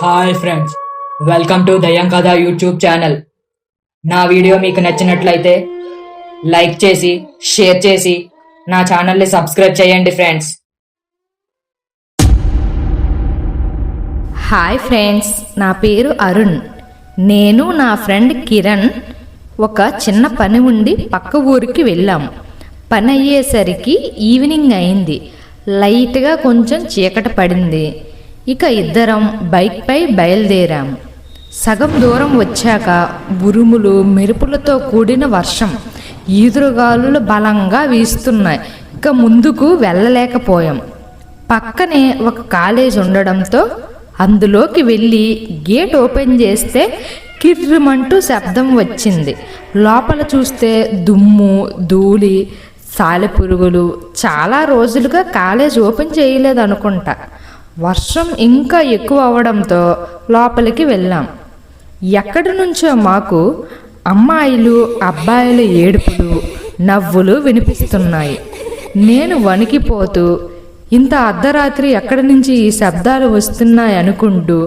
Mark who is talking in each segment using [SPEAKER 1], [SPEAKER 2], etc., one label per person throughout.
[SPEAKER 1] Hi friends, welcome to దయ్యం కథ YouTube channel. నా వీడియో మీకు నచ్చినట్లయితే లైక్ చేసి షేర్ చేసి నా ఛానల్ని సబ్స్క్రైబ్ చేయండి ఫ్రెండ్స్.
[SPEAKER 2] హాయ్ ఫ్రెండ్స్, నా పేరు అరుణ్. నేను నా ఫ్రెండ్ కిరణ్ ఒక చిన్న పని ఉండి పక్క ఊరికి వెళ్ళాము. పని అయ్యేసరికి ఈవినింగ్ అయింది. లైట్గా కొంచెం చీకటి పడింది. ఇక ఇద్దరం బైక్పై బయలుదేరాము. సగం దూరం వచ్చాక ఉరుములు మెరుపులతో కూడిన వర్షం, ఈదురుగాలులు బలంగా వీస్తున్నాయి. ఇక ముందుకు వెళ్ళలేకపోయాం. పక్కనే ఒక కాలేజ్ ఉండడంతో అందులోకి వెళ్ళి గేట్ ఓపెన్ చేస్తే కిర్రమంటూ శబ్దం వచ్చింది. లోపల చూస్తే దుమ్ము, ధూళి, సాలెపురుగులు. చాలా రోజులుగా కాలేజ్ ఓపెన్ చేయలేదనుకుంటా. వర్షం ఇంకా ఎక్కువ అవడంతో లోపలికి వెళ్ళాం. ఎక్కడి నుంచో మాకు అమ్మాయిలు అబ్బాయిల ఏడుపులు, నవ్వులు వినిపిస్తున్నాయి. నేను వణికిపోతూ ఇంత అర్ధరాత్రి ఎక్కడి నుంచి ఈ శబ్దాలు వస్తున్నాయి అనుకుంటూ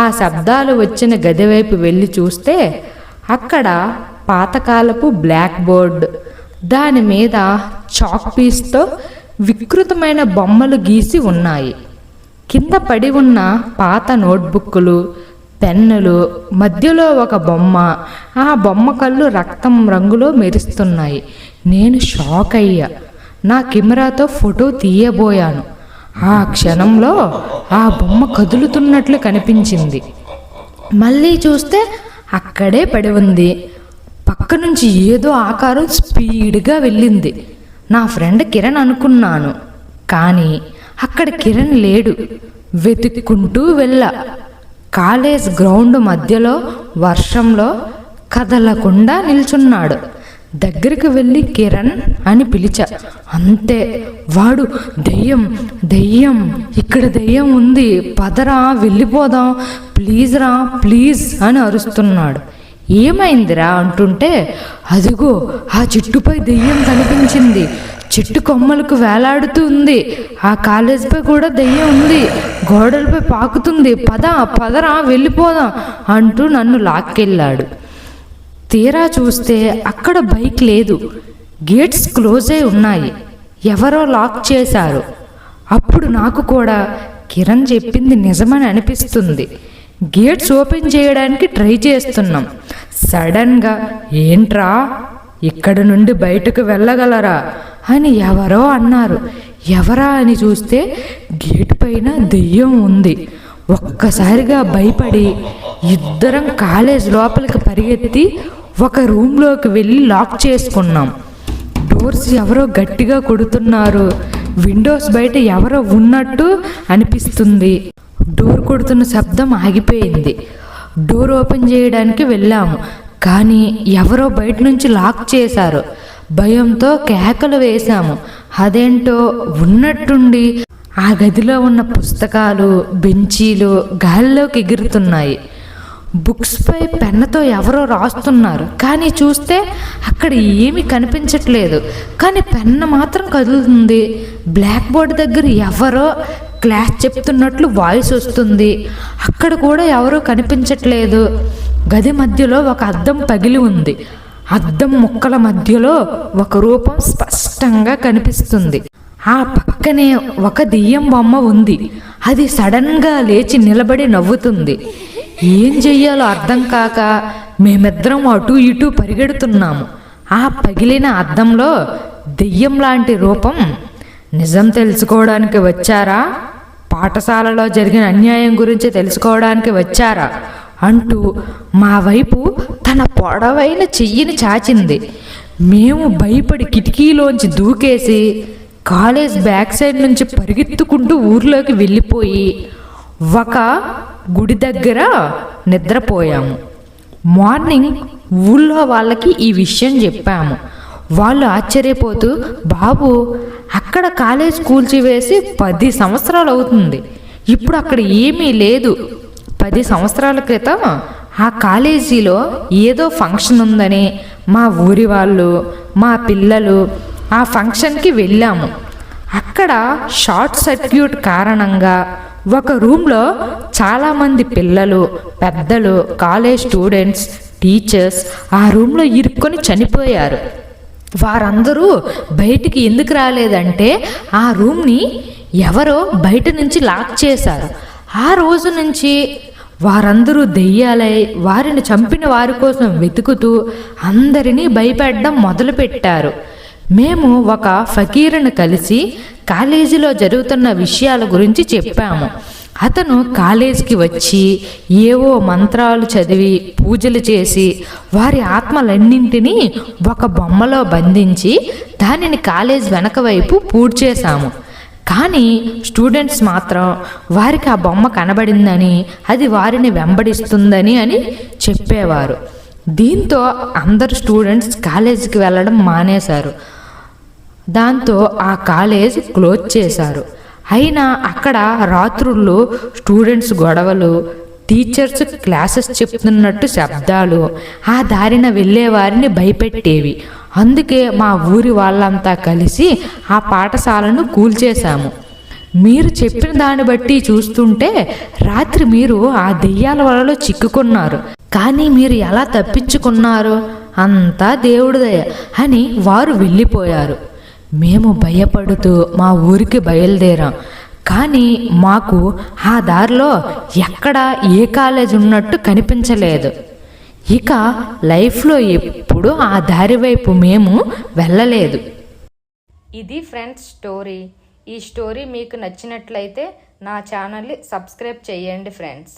[SPEAKER 2] ఆ శబ్దాలు వచ్చిన గది వైపు వెళ్ళి చూస్తే అక్కడ పాతకాలపు బ్లాక్ బోర్డ్, దాని మీద చాక్ పీస్తో వికృతమైన బొమ్మలు గీసి ఉన్నాయి. కింద పడి ఉన్న పాత నోట్బుక్కులు, పెన్నులు, మధ్యలో ఒక బొమ్మ. ఆ బొమ్మ కళ్ళు రక్తం రంగులో మెరుస్తున్నాయి. నేను షాక్ అయ్యా. నా కెమెరాతో ఫోటో తీయబోయాను. ఆ క్షణంలో ఆ బొమ్మ కదులుతున్నట్లు కనిపించింది. మళ్ళీ చూస్తే అక్కడే పడి ఉంది. పక్క నుంచి ఏదో ఆకారం స్పీడ్గా వెళ్ళింది. నా ఫ్రెండ్ కిరణ్ అనుకున్నాను, కానీ అక్కడ కిరణ్ లేడు. వెతుక్కుంటూ వెళ్ళా. కాలేజ్ గ్రౌండ్ మధ్యలో వర్షంలో కదలకుండా నిల్చున్నాడు. దగ్గరికి వెళ్ళి కిరణ్ అని పిలిచా. అంతే, వాడు దెయ్యం దెయ్యం, ఇక్కడ దెయ్యం ఉంది, పదరా వెళ్ళిపోదాం, ప్లీజ్ రా ప్లీజ్ అని అరుస్తున్నాడు. ఏమైందిరా అంటుంటే, అదిగో ఆ చెట్టుపై దెయ్యం కనిపించింది, చెట్టు కొమ్మలకు వేలాడుతూ ఉంది, ఆ కాలేజీపై కూడా దెయ్యం ఉంది, గోడలపై పాకుతుంది, పదరా వెళ్ళిపోదాం అంటూ నన్ను లాక్కెళ్ళాడు. తీరా చూస్తే అక్కడ బైక్ లేదు, గేట్స్ క్లోజ్ అయి ఉన్నాయి, ఎవరో లాక్ చేశారు. అప్పుడు నాకు కూడా కిరణ్ చెప్పింది నిజమని అనిపిస్తుంది. గేట్స్ ఓపెన్ చేయడానికి ట్రై చేస్తున్నాం. సడన్గా ఏంట్రా, ఇక్కడ నుండి బయటకు వెళ్ళగలరా అని ఎవరో అన్నారు. ఎవరా అని చూస్తే గేటు పైన దెయ్యం ఉంది. ఒక్కసారిగా భయపడి ఇద్దరం కాలేజ్ లోపలికి పరిగెత్తి ఒక రూమ్లోకి వెళ్ళి లాక్ చేసుకున్నాం. డోర్స్ ఎవరో గట్టిగా కొడుతున్నారు. విండోస్ బయట ఎవరో ఉన్నట్టు అనిపిస్తుంది. డోర్ కొడుతున్న శబ్దం ఆగిపోయింది. డోర్ ఓపెన్ చేయడానికి వెళ్ళాము, కానీ ఎవరో బయట నుంచి లాక్ చేశారు. భయంతో కేకలు వేశాము. అదేంటో ఉన్నట్టుండి ఆ గదిలో ఉన్న పుస్తకాలు, బెంచీలు గాలిలోకి ఎగురుతున్నాయి. బుక్స్పై పెన్నుతో ఎవరో రాస్తున్నారు, కానీ చూస్తే అక్కడ ఏమీ కనిపించట్లేదు. కానీ పెన్ను మాత్రం కదులుతుంది. బ్లాక్ బోర్డ్ దగ్గర ఎవరో క్లాస్ చెప్తున్నట్లు వాయిస్ వస్తుంది. అక్కడ కూడా ఎవరో కనిపించట్లేదు. గది మధ్యలో ఒక అద్దం పగిలి ఉంది. అద్దం ముక్కల మధ్యలో ఒక రూపం స్పష్టంగా కనిపిస్తుంది. ఆ పక్కనే ఒక దెయ్యం బొమ్మ ఉంది. అది సడన్గా లేచి నిలబడి నవ్వుతుంది. ఏం చెయ్యాలో అర్థం కాక మేమిద్దరం అటు ఇటు పరిగెడుతున్నాము. ఆ పగిలిన అద్దంలో దెయ్యం లాంటి రూపం, నిజం తెలుసుకోవడానికి వచ్చారా, పాఠశాలలో జరిగిన అన్యాయం గురించి తెలుసుకోవడానికి వచ్చారా అంటూ మా వైపు తన పొడవైన చెయ్యిని చాచింది. మేము భయపడి కిటికీలోంచి దూకేసి కాలేజ్ బ్యాక్ సైడ్ నుంచి పరిగెత్తుకుంటూ ఊర్లోకి వెళ్ళిపోయి ఒక గుడి దగ్గర నిద్రపోయాము. మార్నింగ్ ఊళ్ళో వాళ్ళకి ఈ విషయం చెప్పాము. వాళ్ళు ఆశ్చర్యపోతూ, బాబు అక్కడ కాలేజ్ కూల్చివేసి 10 సంవత్సరాలు అవుతుంది, ఇప్పుడు అక్కడ ఏమీ లేదు. 10 సంవత్సరాల క్రితం ఆ కాలేజీలో ఏదో ఫంక్షన్ ఉందని మా ఊరి వాళ్ళు, మా పిల్లలు ఆ ఫంక్షన్కి వెళ్ళాము. అక్కడ షార్ట్ సర్క్యూట్ కారణంగా ఒక రూమ్లో చాలామంది పిల్లలు, పెద్దలు, కాలేజ్ స్టూడెంట్స్, టీచర్స్ ఆ రూమ్లో ఇరుక్కొని చనిపోయారు. వారందరూ బయటికి ఎందుకు రాలేదంటే ఆ రూమ్ని ఎవరో బయట నుంచి లాక్ చేశారు. ఆ రోజు నుంచి వారందరూ దెయ్యాలై వారిని చంపిన వారి కోసం వెతుకుతూ అందరినీ భయపెట్టడం మొదలుపెట్టారు. మేము ఒక ఫకీరును కలిసి కాలేజీలో జరుగుతున్న విషయాల గురించి చెప్పాము. అతను కాలేజీకి వచ్చి ఏవో మంత్రాలు చదివి పూజలు చేసి వారి ఆత్మలన్నింటినీ ఒక బొమ్మలో బంధించి దానిని కాలేజ్ వెనక వైపు పూడ్చేశాము. కానీ స్టూడెంట్స్ మాత్రం వారికి ఆ బొమ్మ కనబడిందని, అది వారిని వెంబడిస్తుందని అని చెప్పేవారు. దీంతో అందరు స్టూడెంట్స్ కాలేజీకి వెళ్ళడం మానేశారు. దాంతో ఆ కాలేజ్ క్లోజ్ చేశారు. అయినా అక్కడ రాత్రుళ్ళు స్టూడెంట్స్ గొడవలు, టీచర్స్ క్లాసెస్ చెప్తున్నట్టు శబ్దాలు ఆ దారిన వెళ్ళే వారిని భయపెట్టేవి. అందుకే మా ఊరి వాళ్ళంతా కలిసి ఆ పాఠశాలను కూల్చేశాము. మీరు చెప్పిన దాన్ని బట్టి చూస్తుంటే రాత్రి మీరు ఆ దెయ్యాల వలలో చిక్కుకున్నారు, కానీ మీరు ఎలా తప్పించుకున్నారు? అంతా దేవుడి దయ అని వారు వెళ్ళిపోయారు. మేము భయపడుతూ మా ఊరికి బయలుదేరాం. కానీ మాకు ఆ దారిలో ఎక్కడా ఏ కాలేజ్ ఉన్నట్టు కనిపించలేదు. ఇక లైఫ్లో ఎప్పుడు ఆ దారి వైపు మేము వెళ్ళలేదు. ఇది ఫ్రెండ్స్ స్టోరీ. ఈ స్టోరీ మీకు నచ్చినట్లయితే నా ఛానల్ని సబ్స్క్రైబ్ చేయండి ఫ్రెండ్స్.